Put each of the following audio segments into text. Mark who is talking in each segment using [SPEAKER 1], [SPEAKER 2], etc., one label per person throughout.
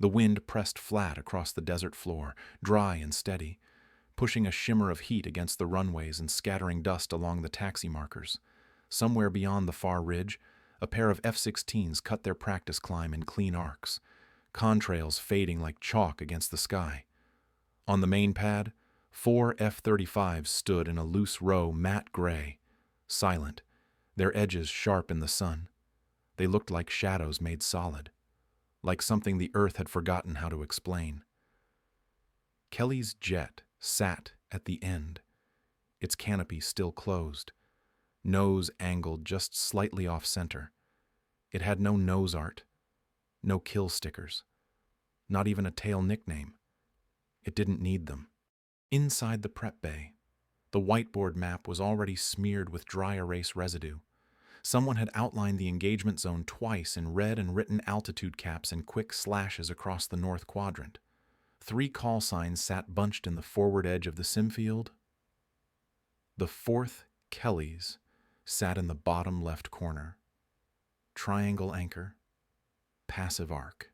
[SPEAKER 1] The wind pressed flat across the desert floor, dry and steady, pushing a shimmer of heat against the runways and scattering dust along the taxi markers. Somewhere beyond the far ridge, a pair of F-16s cut their practice climb in clean arcs, contrails fading like chalk against the sky. On the main pad, 4 F-35s stood in a loose row, matte gray, silent, their edges sharp in the sun. They looked like shadows made solid, like something the earth had forgotten how to explain. Kelly's jet sat at the end, its canopy still closed, nose angled just slightly off-center. It had no nose art, no kill stickers, not even a tail nickname. It didn't need them. Inside the prep bay, the whiteboard map was already smeared with dry erase residue. Someone had outlined the engagement zone twice in red and written altitude caps and quick slashes across the north quadrant. 3 call signs sat bunched in the forward edge of the sim field. The 4th Kellys sat in the bottom left corner. Triangle anchor, passive arc.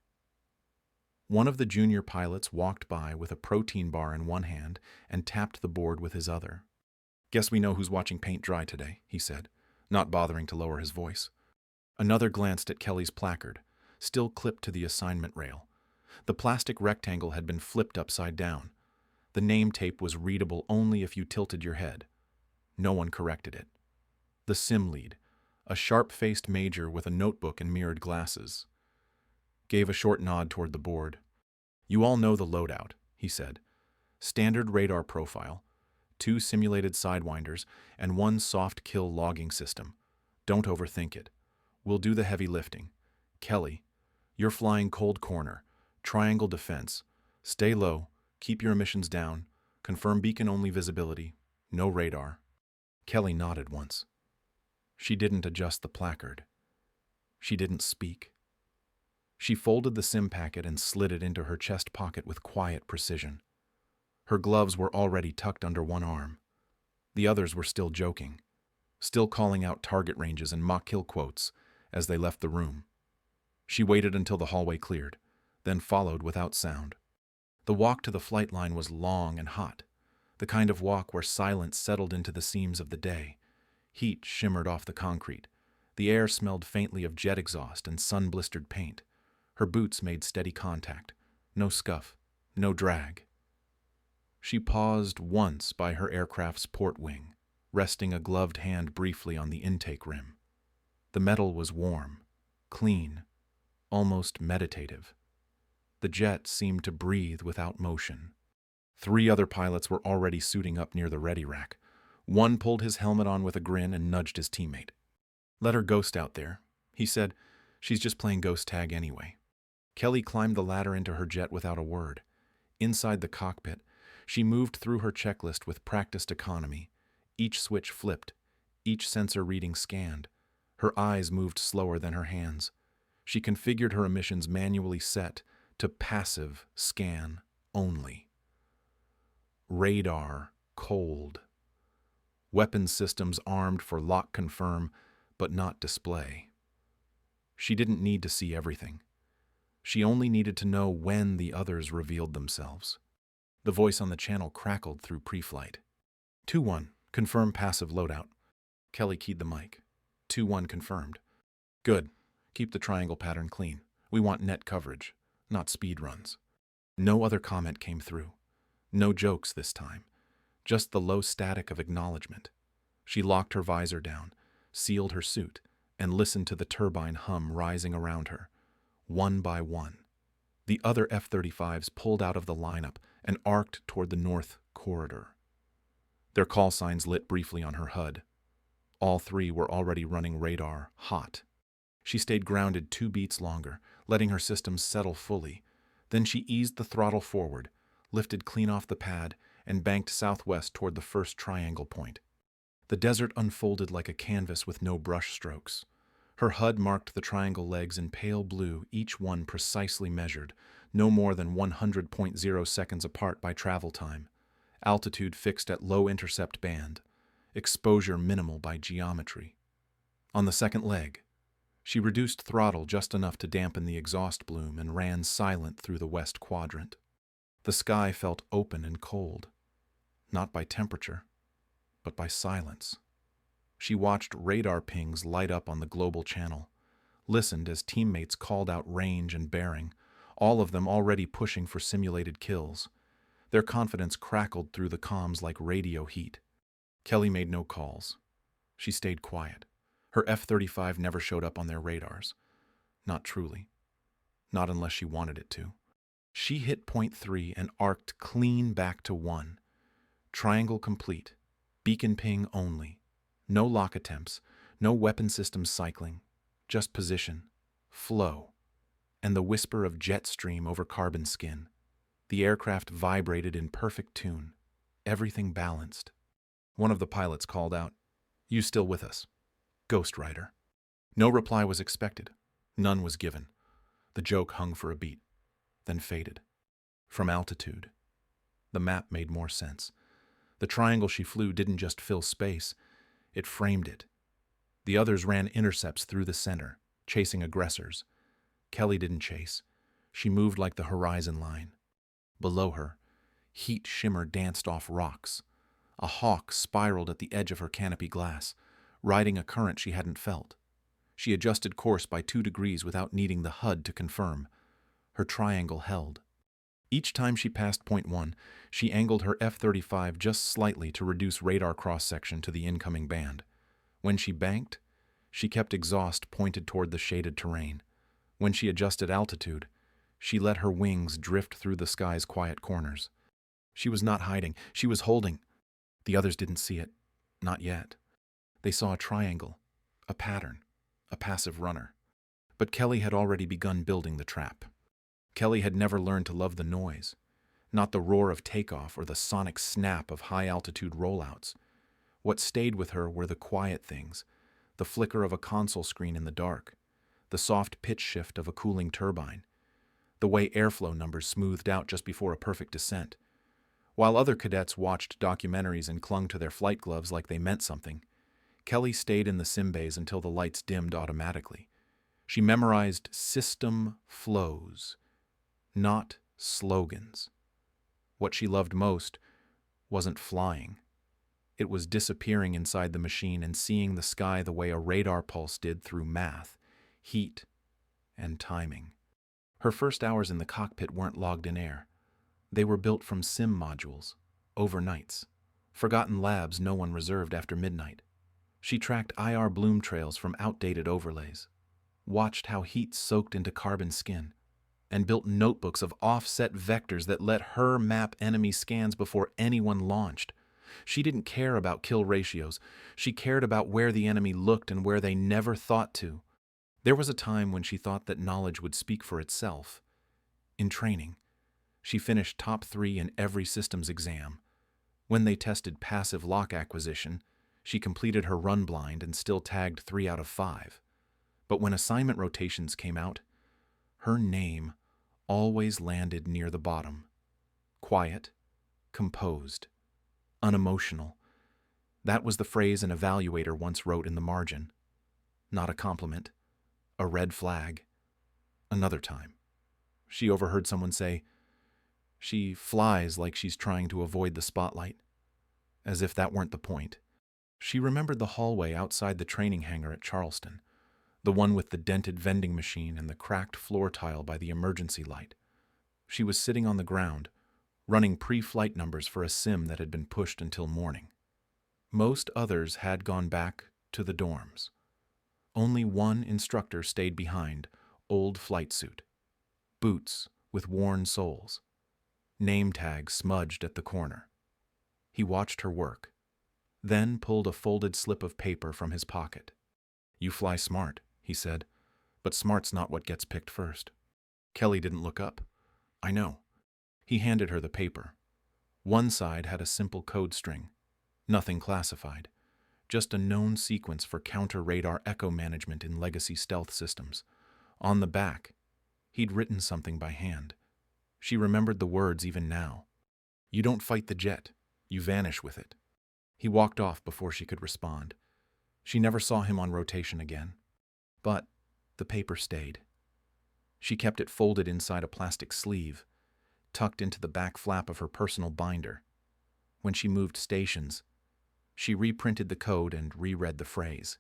[SPEAKER 1] One of the junior pilots walked by with a protein bar in one hand and tapped the board with his other. "Guess we know who's watching paint dry today," he said, not bothering to lower his voice. Another glanced at Kelly's placard, still clipped to the assignment rail. The plastic rectangle had been flipped upside down. The name tape was readable only if you tilted your head. No one corrected it. The sim lead, a sharp-faced major with a notebook and mirrored glasses, gave a short nod toward the board. "You all know the loadout," he said. "Standard radar profile, 2 simulated sidewinders, and 1 soft kill logging system. Don't overthink it. We'll do the heavy lifting. Kelly, you're flying cold corner, triangle defense. Stay low, keep your emissions down, confirm beacon-only visibility, no radar." Kelly nodded once. She didn't adjust the placard. She didn't speak. She folded the sim packet and slid it into her chest pocket with quiet precision. Her gloves were already tucked under one arm. The others were still joking, still calling out target ranges and mock kill quotes as they left the room. She waited until the hallway cleared, then followed without sound. The walk to the flight line was long and hot, the kind of walk where silence settled into the seams of the day. Heat shimmered off the concrete. The air smelled faintly of jet exhaust and sun-blistered paint. Her boots made steady contact. No scuff, no drag. She paused once by her aircraft's port wing, resting a gloved hand briefly on the intake rim. The metal was warm, clean, almost meditative. The jet seemed to breathe without motion. 3 other pilots were already suiting up near the ready rack. One pulled his helmet on with a grin and nudged his teammate. "Let her ghost out there," he said. "She's just playing ghost tag anyway." Kelly climbed the ladder into her jet without a word. Inside the cockpit, she moved through her checklist with practiced economy, each switch flipped, each sensor reading scanned. Her eyes moved slower than her hands. She configured her emissions manually set to passive scan only. Radar cold. Weapon systems armed for lock confirm, but not display. She didn't need to see everything. She only needed to know when the others revealed themselves. The voice on the channel crackled through pre-flight. 2-1, confirm passive loadout. Kelly keyed the mic. 2-1 confirmed. Good. Keep the triangle pattern clean. We want net coverage, not speed runs. No other comment came through. No jokes this time. Just the low static of acknowledgement. She locked her visor down, sealed her suit, and listened to the turbine hum rising around her. One by one, the other F-35s pulled out of the lineup and arced toward the north corridor. Their call signs lit briefly on her HUD. All 3 were already running radar hot. She stayed grounded 2 beats longer, letting her systems settle fully. Then she eased the throttle forward, lifted clean off the pad, and banked southwest toward the first triangle point. The desert unfolded like a canvas with no brush strokes. Her HUD marked the triangle legs in pale blue, each one precisely measured, no more than 100.0 seconds apart by travel time. Altitude fixed at low intercept band. Exposure minimal by geometry. On the second leg, She reduced throttle just enough to dampen the exhaust bloom and ran silent through the west quadrant. The sky felt open and cold, not by temperature, but by silence. She watched radar pings light up on the global channel, listened as teammates called out range and bearing, all of them already pushing for simulated kills. Their confidence crackled through the comms like radio heat. Kelly made no calls. She stayed quiet. Her F-35 never showed up on their radars. Not truly. Not unless she wanted it to. She hit point 3 and arced clean back to 1. Triangle complete. Beacon ping only. No lock attempts. No weapon systems cycling. Just position. Flow. And the whisper of jet stream over carbon skin. The aircraft vibrated in perfect tune. Everything balanced. One of the pilots called out, "You still with us?" Ghost Rider. No reply was expected. None was given. The joke hung for a beat, then faded. From altitude. The map made more sense. The triangle she flew didn't just fill space, it framed it. The others ran intercepts through the center, chasing aggressors. Kelly didn't chase. She moved like the horizon line. Below her, heat shimmer danced off rocks. A hawk spiraled at the edge of her canopy glass, riding a current she hadn't felt. She adjusted course by 2 degrees without needing the HUD to confirm. Her triangle held. Each time she passed point 1, she angled her F-35 just slightly to reduce radar cross-section to the incoming band. When she banked, she kept exhaust pointed toward the shaded terrain. When she adjusted altitude, she let her wings drift through the sky's quiet corners. She was not hiding, she was holding. The others didn't see it. Not yet. They saw a triangle, a pattern, a passive runner. But Kelly had already begun building the trap. Kelly had never learned to love the noise, not the roar of takeoff or the sonic snap of high-altitude rollouts. What stayed with her were the quiet things, the flicker of a console screen in the dark, the soft pitch shift of a cooling turbine, the way airflow numbers smoothed out just before a perfect descent. While other cadets watched documentaries and clung to their flight gloves like they meant something, Kelly stayed in the sim bays until the lights dimmed automatically. She memorized system flows, not slogans. What she loved most wasn't flying. It was disappearing inside the machine and seeing the sky the way a radar pulse did through math, heat, and timing. Her first hours in the cockpit weren't logged in air. They were built from sim modules, overnights, forgotten labs no one reserved after midnight. She tracked IR bloom trails from outdated overlays, watched how heat soaked into carbon skin, and built notebooks of offset vectors that let her map enemy scans before anyone launched. She didn't care about kill ratios. She cared about where the enemy looked and where they never thought to. There was a time when she thought that knowledge would speak for itself. In training, she finished top 3 in every systems exam. When they tested passive lock acquisition, she completed her run blind and still tagged 3 out of 5. But when assignment rotations came out, her name always landed near the bottom. Quiet, composed, unemotional. That was the phrase an evaluator once wrote in the margin. Not a compliment, a red flag. Another time, she overheard someone say, "She flies like she's trying to avoid the spotlight," as if that weren't the point. She remembered the hallway outside the training hangar at Charleston, the one with the dented vending machine and the cracked floor tile by the emergency light. She was sitting on the ground, running pre-flight numbers for a sim that had been pushed until morning. Most others had gone back to the dorms. Only one instructor stayed behind, old flight suit, boots with worn soles, name tag smudged at the corner. He watched her work, then pulled a folded slip of paper from his pocket. "You fly smart," he said, "but smart's not what gets picked first." Kelly didn't look up. "I know." He handed her the paper. One side had a simple code string, nothing classified, just a known sequence for counter-radar echo management in legacy stealth systems. On the back, he'd written something by hand. She remembered the words even now. "You don't fight the jet, you vanish with it." He walked off before she could respond. She never saw him on rotation again. But The paper stayed. She kept it folded inside a plastic sleeve, tucked into the back flap of her personal binder. When she moved stations, she reprinted the code and reread the phrase.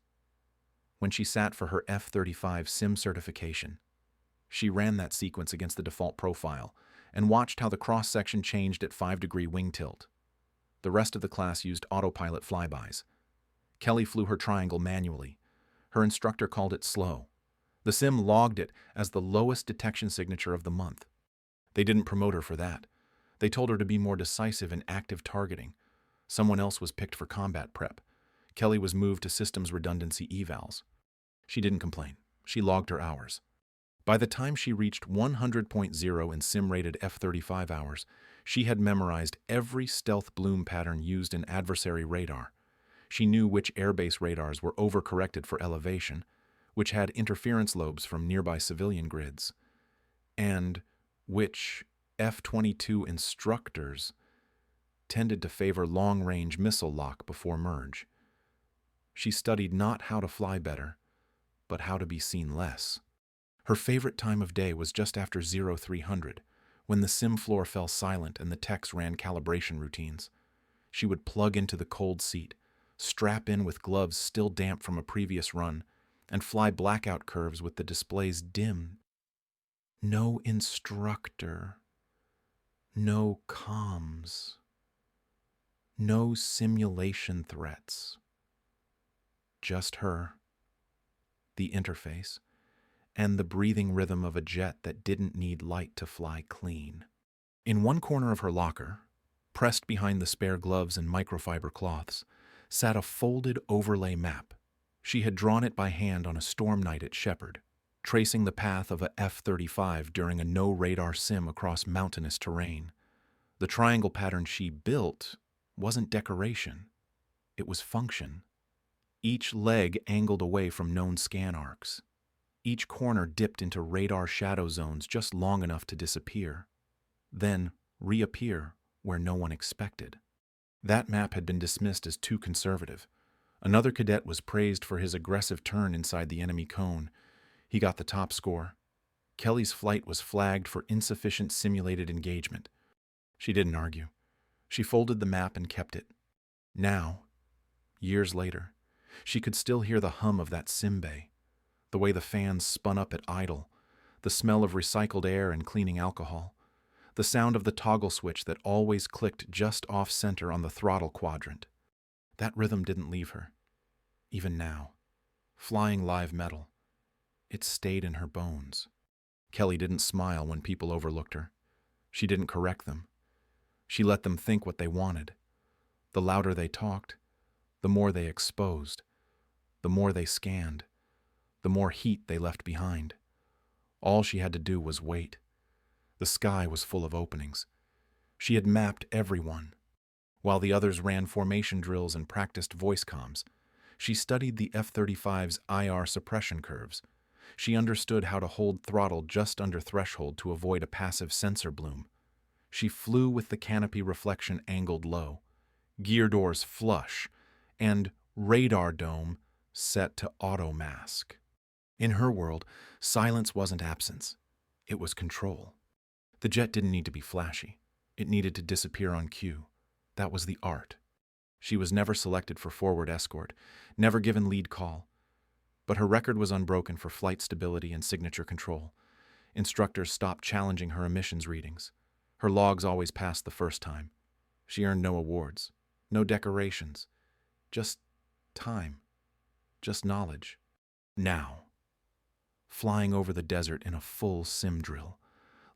[SPEAKER 1] When she sat for her F-35 sim certification, she ran that sequence against the default profile and watched how the cross-section changed at 5-degree wing tilt. The rest of the class used autopilot flybys. Kelly flew her triangle manually. Her instructor called it slow. The sim logged it as the lowest detection signature of the month. They didn't promote her for that. They told her to be more decisive in active targeting. Someone else was picked for combat prep. Kelly was moved to systems redundancy evals. She didn't complain. She logged her hours. By the time she reached 100.0 in sim-rated F-35 hours, she had memorized every stealth bloom pattern used in adversary radar. She knew which airbase radars were overcorrected for elevation, which had interference lobes from nearby civilian grids, and which F-22 instructors tended to favor long-range missile lock before merge. She studied not how to fly better, but how to be seen less. Her favorite time of day was just after 0300, when the sim floor fell silent and the techs ran calibration routines. She would plug into the cold seat, strap in with gloves still damp from a previous run, and fly blackout curves with the displays dimmed. No instructor. No comms. No simulation threats. Just her, the interface, and the breathing rhythm of a jet that didn't need light to fly clean. In one corner of her locker, pressed behind the spare gloves and microfiber cloths, sat a folded overlay map. She had drawn it by hand on a storm night at Shepherd, tracing the path of a F-35 during a no-radar sim across mountainous terrain. The triangle pattern she built wasn't decoration. It was function. Each leg angled away from known scan arcs. Each corner dipped into radar shadow zones just long enough to disappear, then reappear where no one expected. That map had been dismissed as too conservative. Another cadet was praised for his aggressive turn inside the enemy cone. He got the top score. Kelly's flight was flagged for insufficient simulated engagement. She didn't argue. She folded the map and kept it. Now, years later, she could still hear the hum of that sim bay, the way the fans spun up at idle, the smell of recycled air and cleaning alcohol, the sound of the toggle switch that always clicked just off-center on the throttle quadrant. That rhythm didn't leave her. Even now, flying live metal, it stayed in her bones. Kelly didn't smile when people overlooked her. She didn't correct them. She let them think what they wanted. The louder they talked, the more they exposed, the more they scanned, the more heat they left behind. All she had to do was wait. The sky was full of openings. She had mapped everyone. While the others ran formation drills and practiced voice comms, she studied the F-35's IR suppression curves. She understood how to hold throttle just under threshold to avoid a passive sensor bloom. She flew with the canopy reflection angled low, gear doors flush, and radar dome set to auto mask. In her world, silence wasn't absence. It was control. The jet didn't need to be flashy. It needed to disappear on cue. That was the art. She was never selected for forward escort, never given lead call. But her record was unbroken for flight stability and signature control. Instructors stopped challenging her emissions readings. Her logs always passed the first time. She earned no awards, no decorations, just time, just knowledge. Now, flying over the desert in a full sim drill,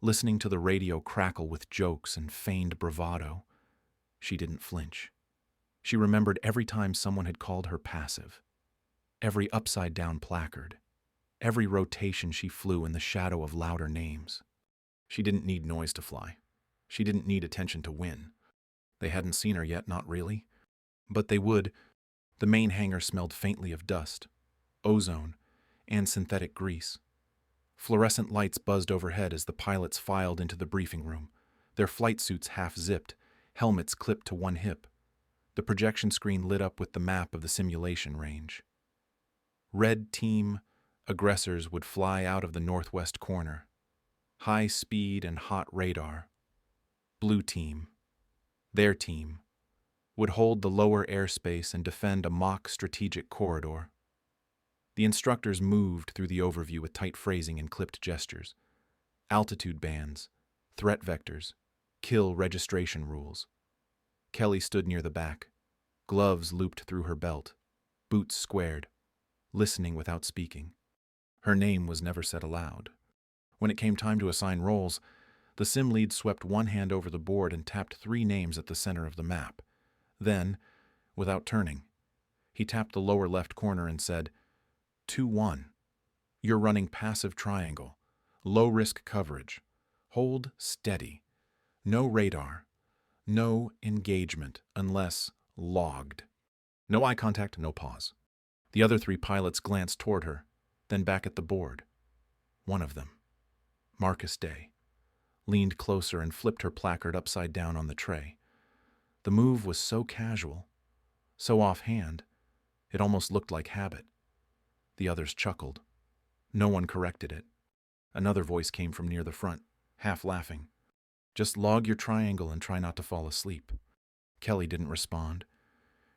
[SPEAKER 1] listening to the radio crackle with jokes and feigned bravado, she didn't flinch. She remembered every time someone had called her passive, every upside-down placard, every rotation she flew in the shadow of louder names. She didn't need noise to fly. She didn't need attention to win. They hadn't seen her yet, not really. But they would. The main hangar smelled faintly of dust, ozone, and synthetic grease. Fluorescent lights buzzed overhead as the pilots filed into the briefing room, their flight suits half-zipped, helmets clipped to one hip. The projection screen lit up with the map of the simulation range. Red team, Aggressors would fly out of the northwest corner. High speed and hot radar. Blue team, their team, would hold the lower airspace and defend a mock strategic corridor. The instructors moved through the overview with tight phrasing and clipped gestures. Altitude bands, threat vectors, kill registration rules. Kelly stood near the back, gloves looped through her belt, boots squared, listening without speaking. Her name was never said aloud. When it came time to assign roles, the sim lead swept one hand over the board and tapped 3 names at the center of the map. Then, without turning, he tapped the lower left corner and said, 2-1. You're running passive triangle. Low-risk coverage. Hold steady. No radar. No engagement unless logged. No eye contact, no pause. The other 3 pilots glanced toward her, then back at the board. One of them, Marcus Day, leaned closer and flipped her placard upside down on the tray. The move was so casual, so offhand, it almost looked like habit. The others chuckled. No one corrected it. Another voice came from near the front, half laughing. Just log your triangle and try not to fall asleep. Kelly didn't respond.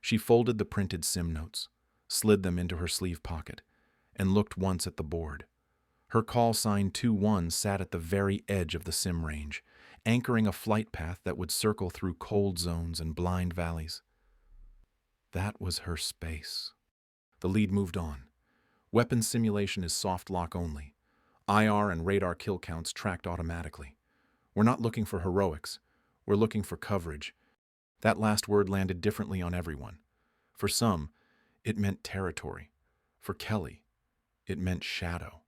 [SPEAKER 1] She folded the printed sim notes, slid them into her sleeve pocket, and looked once at the board. Her call sign 2-1 sat at the very edge of the sim range, anchoring a flight path that would circle through cold zones and blind valleys. That was her space. The lead moved on. Weapons simulation is soft lock only. IR and radar kill counts tracked automatically. We're not looking for heroics. We're looking for coverage. That last word landed differently on everyone. For some, it meant territory. For Kelly, it meant shadow.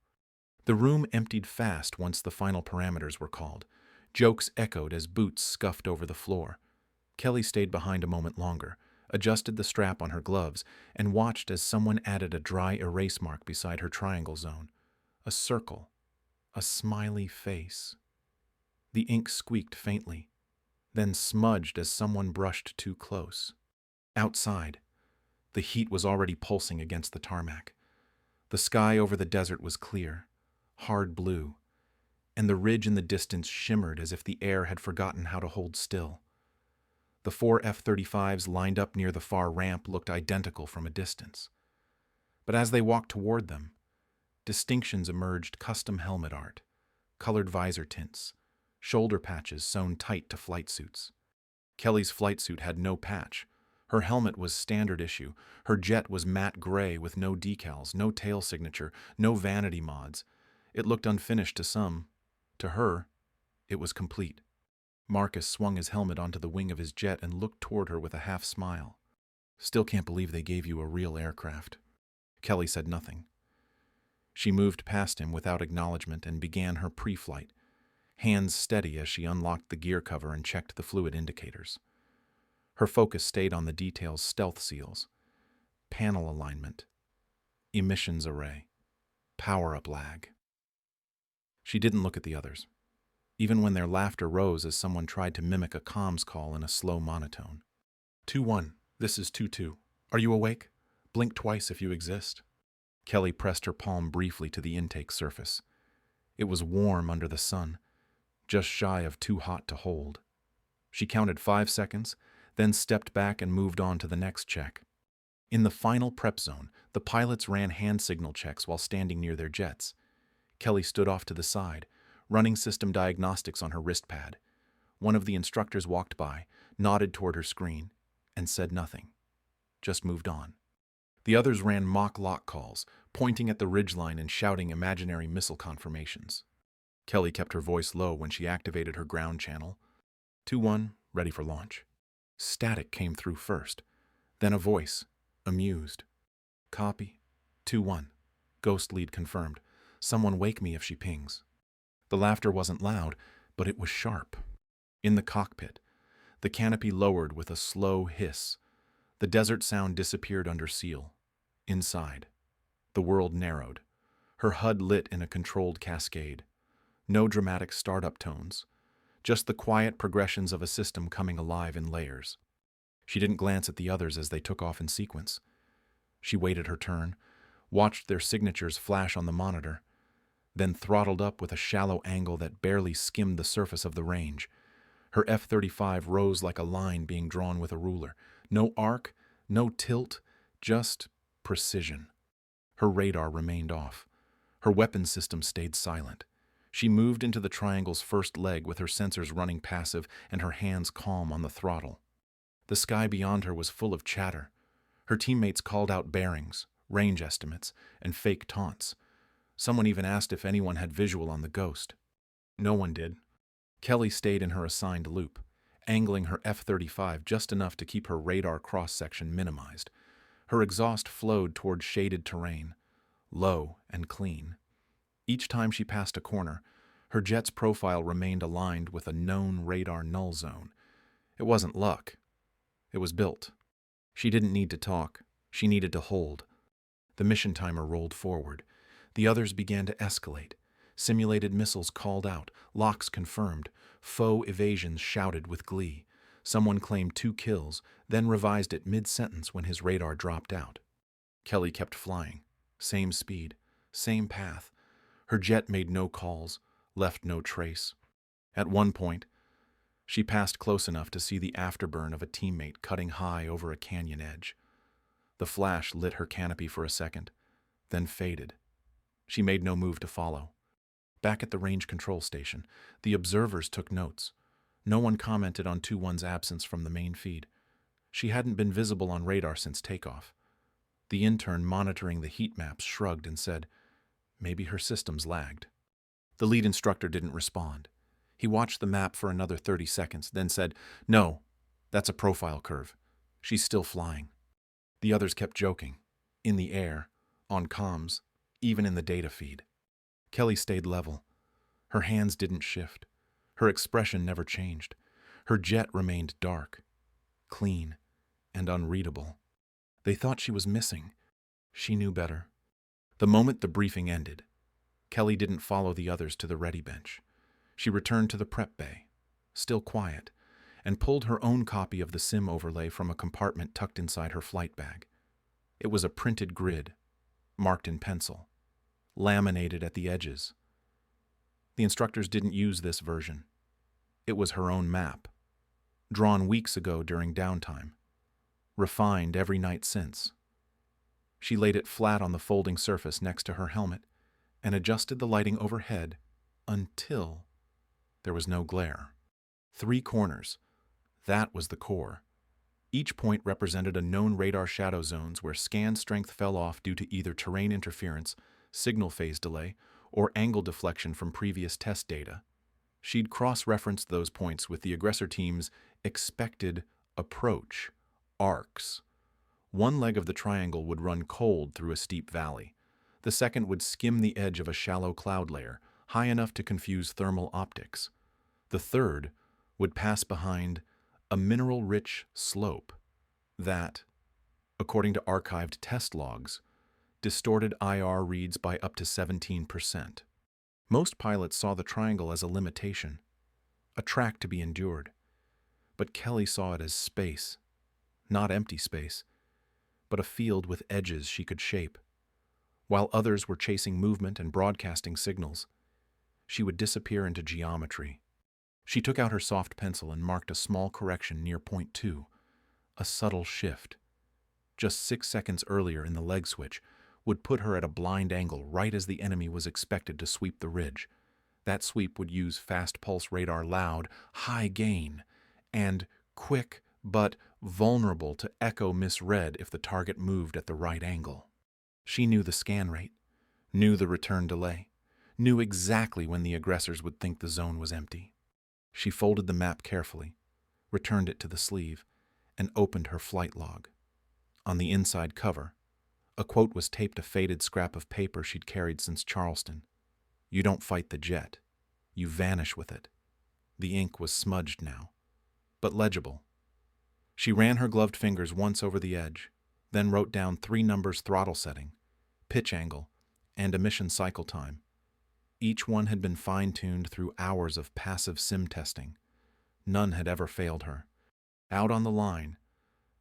[SPEAKER 1] The room emptied fast once the final parameters were called. Jokes echoed as boots scuffed over the floor. Kelly stayed behind a moment longer, adjusted the strap on her gloves, and watched as someone added a dry erase mark beside her triangle zone. A circle. A smiley face. The ink squeaked faintly, then smudged as someone brushed too close. Outside, the heat was already pulsing against the tarmac. The sky over the desert was clear, hard blue, and the ridge in the distance shimmered as if the air had forgotten how to hold still. The 4 F-35s lined up near the far ramp looked identical from a distance. But as they walked toward them, distinctions emerged: custom helmet art, colored visor tints, shoulder patches sewn tight to flight suits. Kelly's flight suit had no patch. Her helmet was standard issue. Her jet was matte gray with no decals, no tail signature, no vanity mods. It looked unfinished to some. To her, it was complete. Marcus swung his helmet onto the wing of his jet and looked toward her with a half smile. Still can't believe they gave you a real aircraft. Kelly said nothing. She moved past him without acknowledgement and began her pre-flight, hands steady as she unlocked the gear cover and checked the fluid indicators. Her focus stayed on the details: stealth seals, panel alignment, emissions array, power-up lag. She didn't look at the others, even when their laughter rose as someone tried to mimic a comms call in a slow monotone. 2-1, this is 2-2. Are you awake? Blink twice if you exist. Kelly pressed her palm briefly to the intake surface. It was warm under the sun, just shy of too hot to hold. She counted 5 seconds, then stepped back and moved on to the next check. In the final prep zone, the pilots ran hand signal checks while standing near their jets. Kelly stood off to the side, running system diagnostics on her wrist pad. One of the instructors walked by, nodded toward her screen, and said nothing, just moved on. The others ran mock lock calls, pointing at the ridgeline and shouting imaginary missile confirmations. Kelly kept her voice low when she activated her ground channel. 2-1, ready for launch. Static came through first, then a voice, amused. Copy. 2-1. Ghost lead confirmed. Someone wake me if she pings. The laughter wasn't loud, but it was sharp. In the cockpit, the canopy lowered with a slow hiss. The desert sound disappeared under seal. Inside, the world narrowed, her HUD lit in a controlled cascade. No dramatic startup tones, just the quiet progressions of a system coming alive in layers. She didn't glance at the others as they took off in sequence. She waited her turn, watched their signatures flash on the monitor, then throttled up with a shallow angle that barely skimmed the surface of the range. Her F-35 rose like a line being drawn with a ruler. No arc, no tilt, just precision. Her radar remained off. Her weapon system stayed silent. She moved into the triangle's first leg with her sensors running passive and her hands calm on the throttle. The sky beyond her was full of chatter. Her teammates called out bearings, range estimates, and fake taunts. Someone even asked if anyone had visual on the Ghost. No one did. Kelly stayed in her assigned loop, angling her F-35 just enough to keep her radar cross-section minimized. Her exhaust flowed toward shaded terrain, low and clean. Each time she passed a corner, her jet's profile remained aligned with a known radar null zone. It wasn't luck. It was built. She didn't need to talk. She needed to hold. The mission timer rolled forward. The others began to escalate. Simulated missiles called out, locks confirmed, foe evasions shouted with glee. Someone claimed 2 kills, then revised it mid-sentence when his radar dropped out. Kelly kept flying. Same speed, same path. Her jet made no calls, left no trace. At one point, she passed close enough to see the afterburn of a teammate cutting high over a canyon edge. The flash lit her canopy for a second, then faded. She made no move to follow. Back at the range control station, the observers took notes. No one commented on 2-1's absence from the main feed. She hadn't been visible on radar since takeoff. The intern monitoring the heat maps shrugged and said, maybe her systems lagged. The lead instructor didn't respond. He watched the map for another 30 seconds, then said, no, that's a profile curve. She's still flying. The others kept joking. In the air, on comms, even in the data feed. Kelly stayed level. Her hands didn't shift. Her expression never changed. Her jet remained dark, clean, and unreadable. They thought she was missing. She knew better. The moment the briefing ended, Kelly didn't follow the others to the ready bench. She returned to the prep bay, still quiet, and pulled her own copy of the sim overlay from a compartment tucked inside her flight bag. It was a printed grid, marked in pencil, laminated at the edges. The instructors didn't use this version. It was her own map, drawn weeks ago during downtime, refined every night since. She laid it flat on the folding surface next to her helmet and adjusted the lighting overhead until there was no glare. 3 corners. That was the core. Each point represented a known radar shadow zones where scan strength fell off due to either terrain interference, signal phase delay, or angle deflection from previous test data. She'd cross-referenced those points with the aggressor team's expected approach, arcs. One leg of the triangle would run cold through a steep valley. The second would skim the edge of a shallow cloud layer, high enough to confuse thermal optics. The third would pass behind a mineral-rich slope that, according to archived test logs, distorted IR reads by up to 17%. Most pilots saw the triangle as a limitation, a track to be endured. But Kelly saw it as space, not empty space, but a field with edges she could shape. While others were chasing movement and broadcasting signals, she would disappear into geometry. She took out her soft pencil and marked a small correction near point 2, a subtle shift. Just 6 seconds earlier in the leg switch would put her at a blind angle right as the enemy was expected to sweep the ridge. That sweep would use fast pulse radar loud, high gain, and quick but vulnerable to echo misread if the target moved at the right angle. She knew the scan rate, knew the return delay, knew exactly when the aggressors would think the zone was empty. She folded the map carefully, returned it to the sleeve, and opened her flight log. On the inside cover, a quote was taped to a faded scrap of paper she'd carried since Charleston. "You don't fight the jet. You vanish with it." The ink was smudged now, but legible. She ran her gloved fingers once over the edge, then wrote down 3 numbers: throttle setting, pitch angle, and emission cycle time. Each one had been fine-tuned through hours of passive sim testing. None had ever failed her. Out on the line,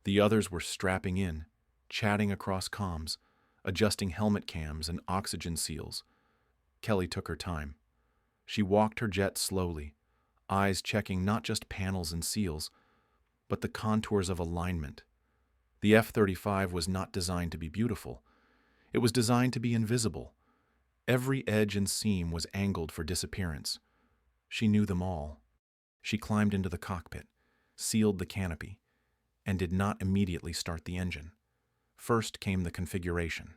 [SPEAKER 1] the others were strapping in, chatting across comms, adjusting helmet cams and oxygen seals. Kelly took her time. She walked her jet slowly, eyes checking not just panels and seals, but the contours of alignment. The F-35 was not designed to be beautiful. It was designed to be invisible. Every edge and seam was angled for disappearance. She knew them all. She climbed into the cockpit, sealed the canopy, and did not immediately start the engine. First came the configuration.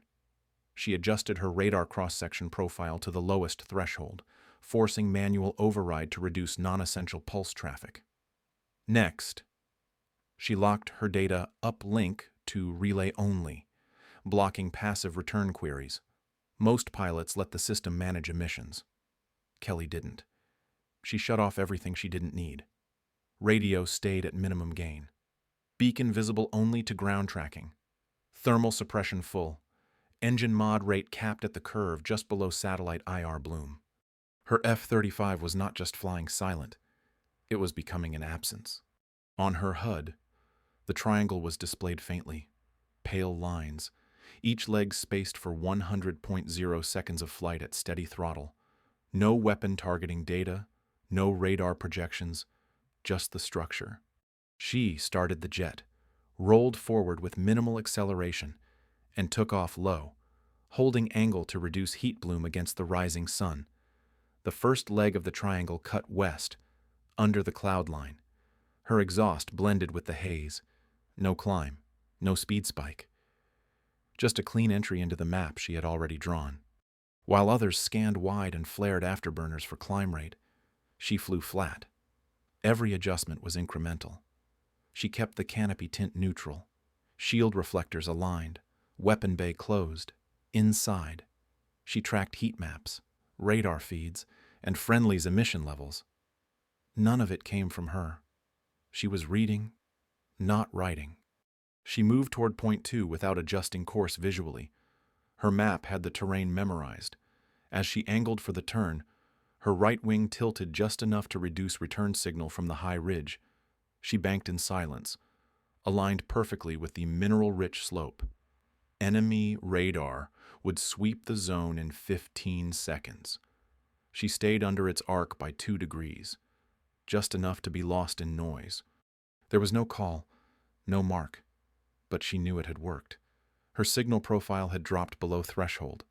[SPEAKER 1] She adjusted her radar cross-section profile to the lowest threshold, forcing manual override to reduce non-essential pulse traffic. Next, she locked her data uplink to relay only, blocking passive return queries. Most pilots let the system manage emissions. Kelly didn't. She shut off everything she didn't need. Radio stayed at minimum gain. Beacon visible only to ground tracking. Thermal suppression full. Engine mod rate capped at the curve just below satellite IR bloom. Her F-35 was not just flying silent. It was becoming an absence. On her HUD, the triangle was displayed faintly. Pale lines, each leg spaced for 100.0 seconds of flight at steady throttle. No weapon targeting data, no radar projections, just the structure. She started the jet, rolled forward with minimal acceleration, and took off low, holding angle to reduce heat bloom against the rising sun. The first leg of the triangle cut west, under the cloud line. Her exhaust blended with the haze. No climb, no speed spike. Just a clean entry into the map she had already drawn. While others scanned wide and flared afterburners for climb rate, she flew flat. Every adjustment was incremental. She kept the canopy tint neutral, shield reflectors aligned, weapon bay closed. Inside, she tracked heat maps, radar feeds, and friendlies' emission levels. None of it came from her. She was reading, not writing. She moved toward point 2 without adjusting course visually. Her map had the terrain memorized. As she angled for the turn, her right wing tilted just enough to reduce return signal from the high ridge. She banked in silence, aligned perfectly with the mineral-rich slope. Enemy radar would sweep the zone in 15 seconds. She stayed under its arc by 2 degrees, just enough to be lost in noise. There was no call, no mark, but she knew it had worked. Her signal profile had dropped below threshold.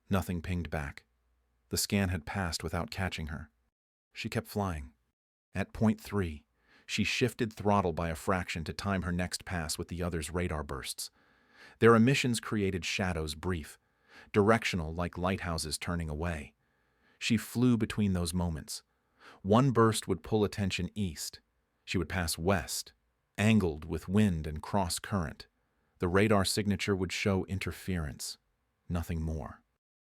[SPEAKER 1] Nothing pinged back. The scan had passed without catching her. She kept flying. At point 3, she shifted throttle by a fraction to time her next pass with the others' radar bursts. Their emissions created shadows brief, directional like lighthouses turning away. She flew between those moments. One burst would pull attention east. She would pass west, angled with wind and cross current. The radar signature would show interference, nothing more.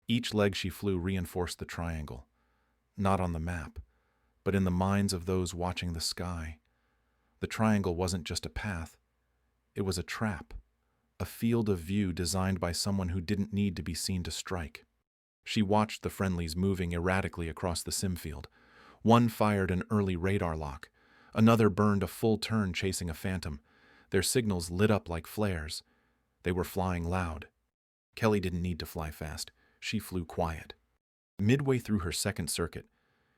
[SPEAKER 1] Each leg she flew reinforced the triangle, not on the map, but in the minds of those watching the sky. The triangle wasn't just a path, it was a trap, a field of view designed by someone who didn't need to be seen to strike. She watched the friendlies moving erratically across the sim field. One fired an early radar lock, another burned a full turn chasing a phantom. Their signals lit up like flares. They were flying loud. Kelly didn't need to fly fast. She flew quiet. Midway through her second circuit,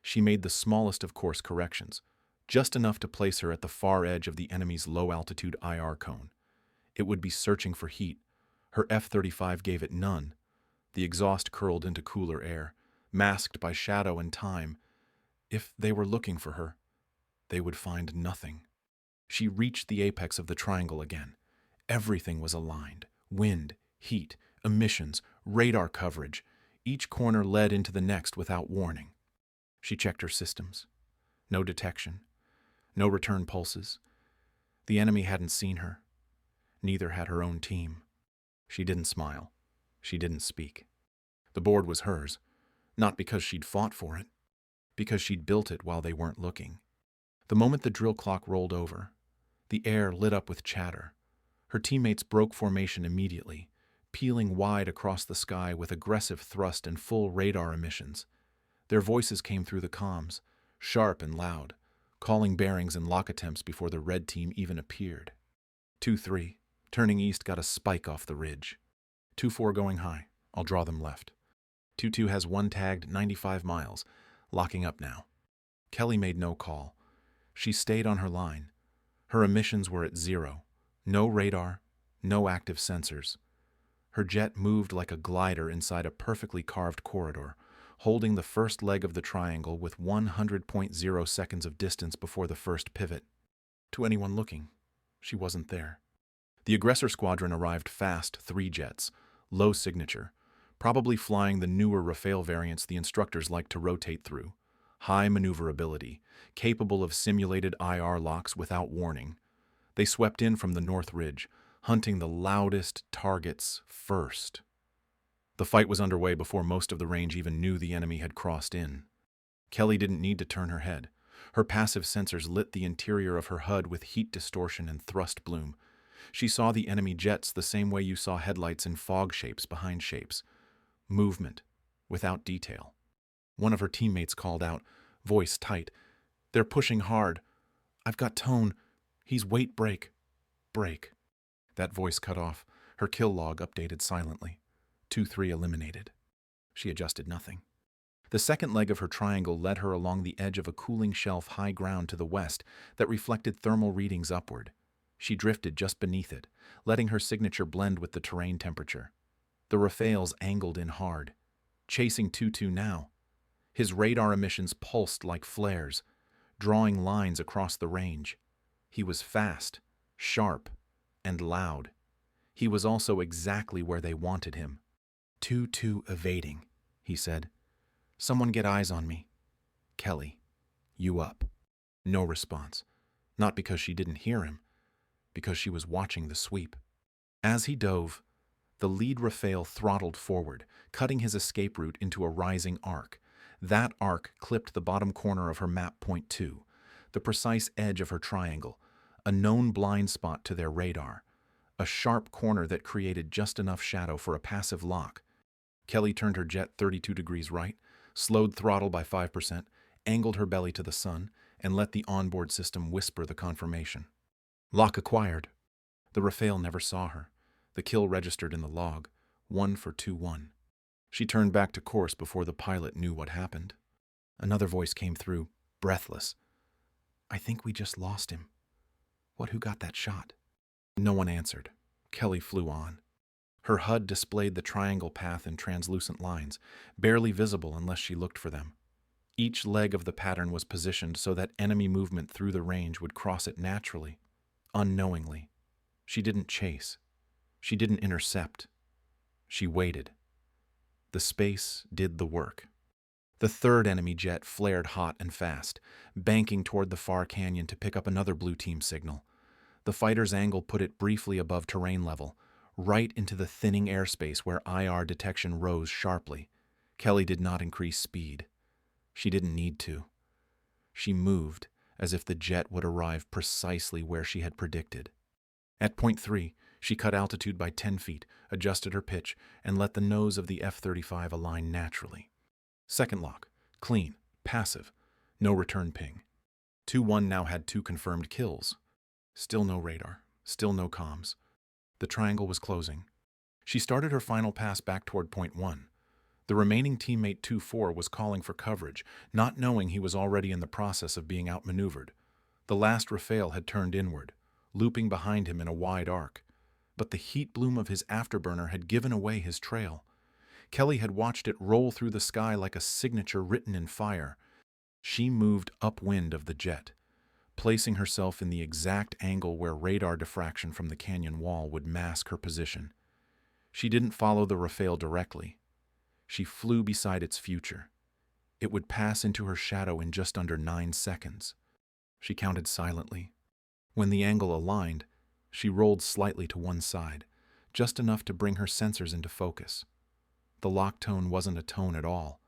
[SPEAKER 1] she made the smallest of course corrections, just enough to place her at the far edge of the enemy's low-altitude IR cone. It would be searching for heat. Her F-35 gave it none. The exhaust curled into cooler air, masked by shadow and time. If they were looking for her, they would find nothing. She reached the apex of the triangle again. Everything was aligned. Wind, heat, emissions, radar coverage. Each corner led into the next without warning. She checked her systems. No detection. No return pulses. The enemy hadn't seen her. Neither had her own team. She didn't smile. She didn't speak. The board was hers, not because she'd fought for it, because she'd built it while they weren't looking. The moment the drill clock rolled over, the air lit up with chatter. Her teammates broke formation immediately, peeling wide across the sky with aggressive thrust and full radar emissions. Their voices came through the comms, sharp and loud, calling bearings and lock attempts before the red team even appeared. 2-3, turning east got a spike off the ridge. 2-4 going high. I'll draw them left. 2-2 has one tagged 95 miles. Locking up now. Kelly made no call. She stayed on her line. Her emissions were at 0. No radar, no active sensors. Her jet moved like a glider inside a perfectly carved corridor, holding the first leg of the triangle with 100.0 seconds of distance before the first pivot. To anyone looking, she wasn't there. The aggressor squadron arrived fast, 3 jets, low signature, probably flying the newer Rafale variants the instructors like to rotate through. High maneuverability, capable of simulated IR locks without warning. They swept in from the North Ridge, hunting the loudest targets first. The fight was underway before most of the range even knew the enemy had crossed in. Kelly didn't need to turn her head. Her passive sensors lit the interior of her HUD with heat distortion and thrust bloom. She saw the enemy jets the same way you saw headlights in fog shapes behind shapes. Movement, without detail. One of her teammates called out, voice tight, "They're pushing hard. I've got tone. He's weight break. Break." That voice cut off. Her kill log updated silently. 2-3 eliminated. She adjusted nothing. The second leg of her triangle led her along the edge of a cooling shelf high ground to the west that reflected thermal readings upward. She drifted just beneath it, letting her signature blend with the terrain temperature. The Rafales angled in hard. Chasing 2-2 now. His radar emissions pulsed like flares, drawing lines across the range. He was fast, sharp, and loud. He was also exactly where they wanted him. 2-2 evading, he said. "Someone get eyes on me. Kelly, you up." No response. Not because she didn't hear him, because she was watching the sweep. As he dove, the lead Rafale throttled forward, cutting his escape route into a rising arc. That arc clipped the bottom corner of her map point 2, the precise edge of her triangle, a known blind spot to their radar, a sharp corner that created just enough shadow for a passive lock. Kelly turned her jet 32 degrees right, slowed throttle by 5%, angled her belly to the sun, and let the onboard system whisper the confirmation. Lock acquired. The Rafale never saw her. The kill registered in the log, 1 for 2-1. She turned back to course before the pilot knew what happened. Another voice came through, breathless. "I think we just lost him. Who got that shot?" No one answered. Kelly flew on. Her HUD displayed the triangle path in translucent lines, barely visible unless she looked for them. Each leg of the pattern was positioned so that enemy movement through the range would cross it naturally, unknowingly. She didn't chase. She didn't intercept. She waited. The space did the work. The third enemy jet flared hot and fast, banking toward the far canyon to pick up another blue team signal. The fighter's angle put it briefly above terrain level, right into the thinning airspace where IR detection rose sharply. Kelly did not increase speed. She didn't need to. She moved as if the jet would arrive precisely where she had predicted. At point 3, she cut altitude by 10 feet, adjusted her pitch, and let the nose of the F-35 align naturally. Second lock, clean, passive, no return ping. 2-1 now had 2 confirmed kills. Still no radar, still no comms. The triangle was closing. She started her final pass back toward point 1. The remaining teammate 2-4 was calling for coverage, not knowing he was already in the process of being outmaneuvered. The last Rafale had turned inward, looping behind him in a wide arc. But the heat bloom of his afterburner had given away his trail. Kelly had watched it roll through the sky like a signature written in fire. She moved upwind of the jet, placing herself in the exact angle where radar diffraction from the canyon wall would mask her position. She didn't follow the Rafale directly. She flew beside its future. It would pass into her shadow in just under 9 seconds. She counted silently. When the angle aligned, she rolled slightly to one side, just enough to bring her sensors into focus. The lock tone wasn't a tone at all,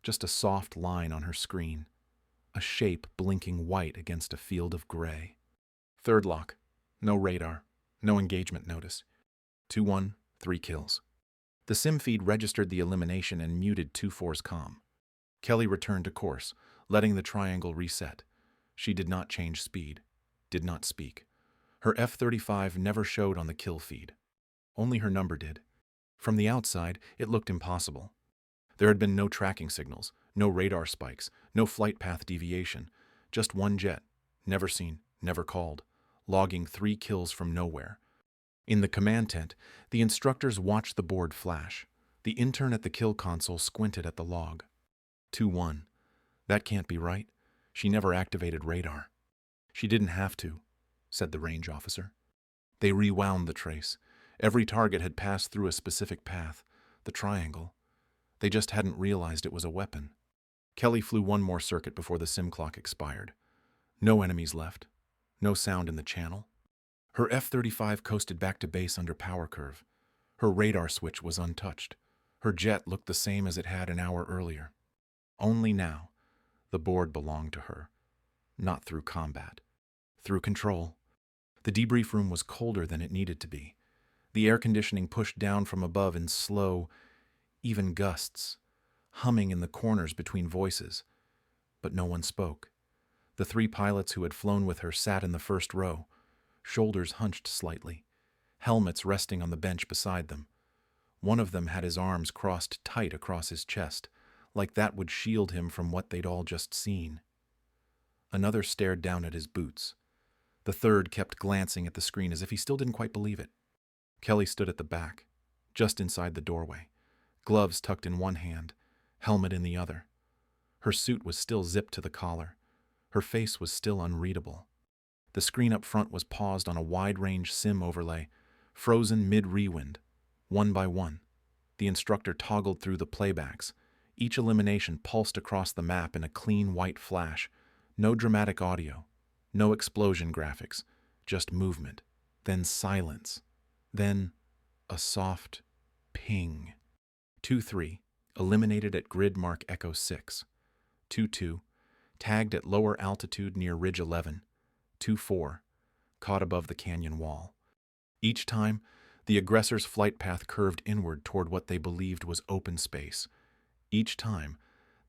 [SPEAKER 1] just a soft line on her screen, a shape blinking white against a field of gray. Third lock, no radar, no engagement notice. 2-1, 3 kills. The sim feed registered the elimination and muted 2-4's comm. Kelly returned to course, letting the triangle reset. She did not change speed, did not speak. Her F-35 never showed on the kill feed. Only her number did. From the outside, it looked impossible. There had been no tracking signals, no radar spikes, no flight path deviation, just one jet, never seen, never called, logging 3 kills from nowhere. In the command tent, the instructors watched the board flash. The intern at the kill console squinted at the log. 2-1. That can't be right. She never activated radar. She didn't have to, said the range officer. They rewound the trace. Every target had passed through a specific path, the triangle. They just hadn't realized it was a weapon. Kelly flew one more circuit before the sim clock expired. No enemies left. No sound in the channel. Her F-35 coasted back to base under power curve. Her radar switch was untouched. Her jet looked the same as it had an hour earlier. Only now, the board belonged to her. Not through combat. Through control. The debrief room was colder than it needed to be. The air conditioning pushed down from above in slow, even gusts, humming in the corners between voices. But no one spoke. The 3 pilots who had flown with her sat in the first row, shoulders hunched slightly, helmets resting on the bench beside them. One of them had his arms crossed tight across his chest, like that would shield him from what they'd all just seen. Another stared down at his boots. The third kept glancing at the screen as if he still didn't quite believe it. Kelly stood at the back, just inside the doorway, gloves tucked in one hand, helmet in the other. Her suit was still zipped to the collar. Her face was still unreadable. The screen up front was paused on a wide-range sim overlay, frozen mid-rewind. One by one, the instructor toggled through the playbacks. Each elimination pulsed across the map in a clean white flash. No dramatic audio, no explosion graphics, just movement, then silence, then a soft ping. 2-3, eliminated at grid mark Echo 6. 2-2, tagged at lower altitude near Ridge 11. 2-4, caught above the canyon wall. Each time, the aggressor's flight path curved inward toward what they believed was open space. Each time,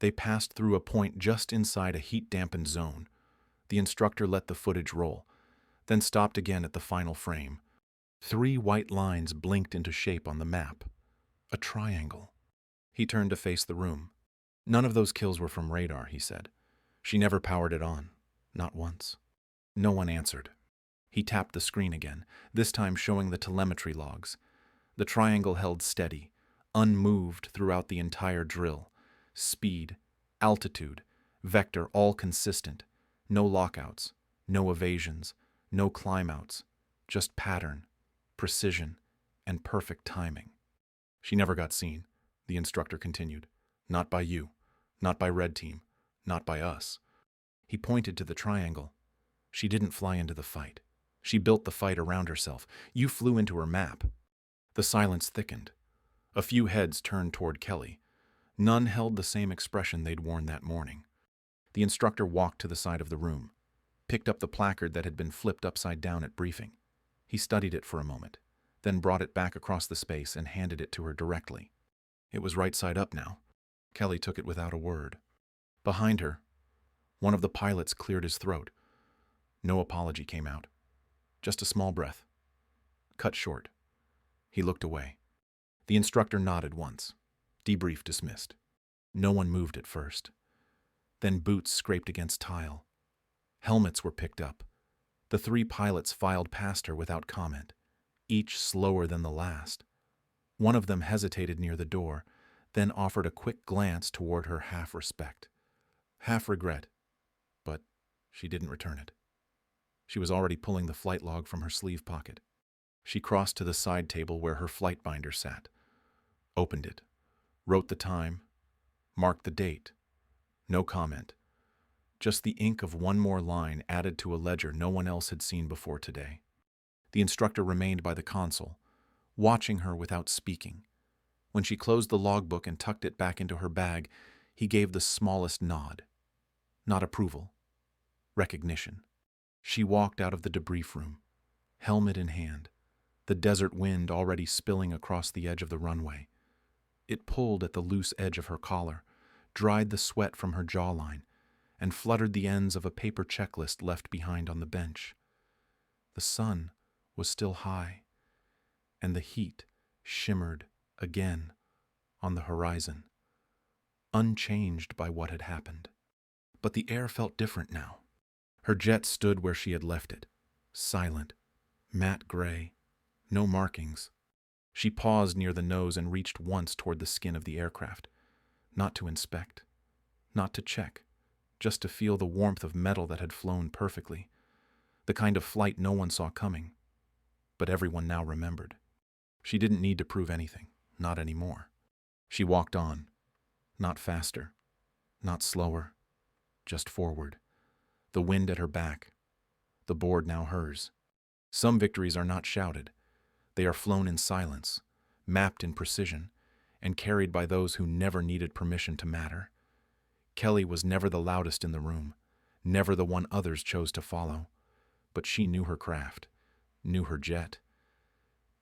[SPEAKER 1] they passed through a point just inside a heat-dampened zone. The instructor let the footage roll, then stopped again at the final frame. 3 white lines blinked into shape on the map. A triangle. He turned to face the room. None of those kills were from radar, he said. She never powered it on. Not once. No one answered. He tapped the screen again, this time showing the telemetry logs. The triangle held steady, unmoved throughout the entire drill. Speed, altitude, vector all consistent. No lockouts, no evasions, no climbouts. Just pattern, precision, and perfect timing. She never got seen, the instructor continued. Not by you, not by Red Team, not by us. He pointed to the triangle. She didn't fly into the fight. She built the fight around herself. You flew into her map. The silence thickened. A few heads turned toward Kelly. None held the same expression they'd worn that morning. The instructor walked to the side of the room, picked up the placard that had been flipped upside down at briefing. He studied it for a moment, then brought it back across the space and handed it to her directly. It was right side up now. Kelly took it without a word. Behind her, one of the pilots cleared his throat. No apology came out. Just a small breath. Cut short. He looked away. The instructor nodded once. Debrief dismissed. No one moved at first. Then boots scraped against tile. Helmets were picked up. The 3 pilots filed past her without comment, each slower than the last. One of them hesitated near the door, then offered a quick glance toward her, half respect, half regret, but she didn't return it. She was already pulling the flight log from her sleeve pocket. She crossed to the side table where her flight binder sat, opened it, wrote the time, marked the date. No comment. Just the ink of one more line added to a ledger no one else had seen before today. The instructor remained by the console, watching her without speaking. When she closed the logbook and tucked it back into her bag, he gave the smallest nod. Not approval. Recognition. She walked out of the debrief room, helmet in hand, the desert wind already spilling across the edge of the runway. It pulled at the loose edge of her collar, dried the sweat from her jawline, and fluttered the ends of a paper checklist left behind on the bench. The sun was still high, and the heat shimmered again, on the horizon, unchanged by what had happened. But the air felt different now. Her jet stood where she had left it, silent, matte gray, no markings. She paused near the nose and reached once toward the skin of the aircraft, not to inspect, not to check, just to feel the warmth of metal that had flown perfectly, the kind of flight no one saw coming, but everyone now remembered. She didn't need to prove anything, not anymore. She walked on, not faster, not slower, just forward, the wind at her back, the board now hers. Some victories are not shouted. They are flown in silence, mapped in precision, and carried by those who never needed permission to matter. Kelly was never the loudest in the room, never the one others chose to follow, but she knew her craft, knew her jet,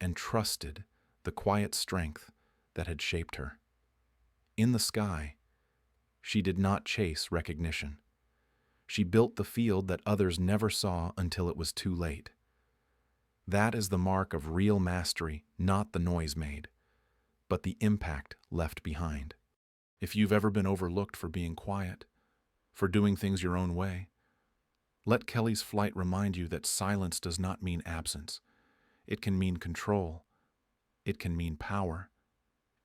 [SPEAKER 1] and trusted the quiet strength that had shaped her. In the sky, she did not chase recognition. She built the field that others never saw until it was too late. That is the mark of real mastery, not the noise made, but the impact left behind. If you've ever been overlooked for being quiet, for doing things your own way, let Kelly's flight remind you that silence does not mean absence. It can mean control, it can mean power,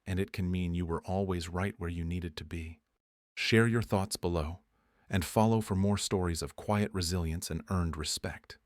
[SPEAKER 1] and it can mean you were always right where you needed to be. Share your thoughts below, and follow for more stories of quiet resilience and earned respect.